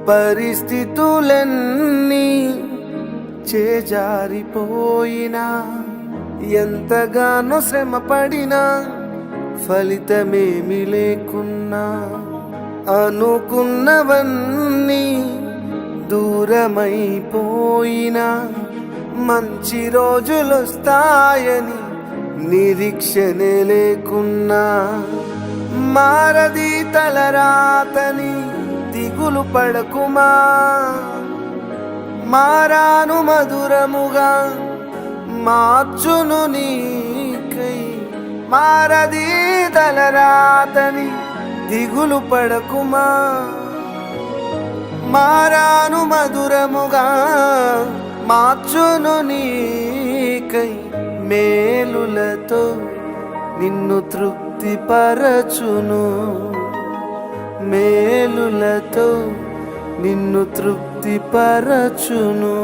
పరిస్థితులన్నీ చేజారిపోయినా, ఎంతగానో శ్రమ పడినా ఫలితమేమి లేకున్నా, అనుకున్నవన్నీ దూరమైపోయినా మంచి రోజులొస్తాయని నిరీక్షనే లేకున్నా, మారది తలరాతని దిగులు పడకుమా, మారాను మధురముగా మార్చును నీకై. మారది తలరాతని దిగులు పడకుమా, మారాను మధురముగా మార్చును నీకై. మేలులతో నిన్ను తృప్తిపరచును, మేలులతో నిన్ను తృప్తిపరచును.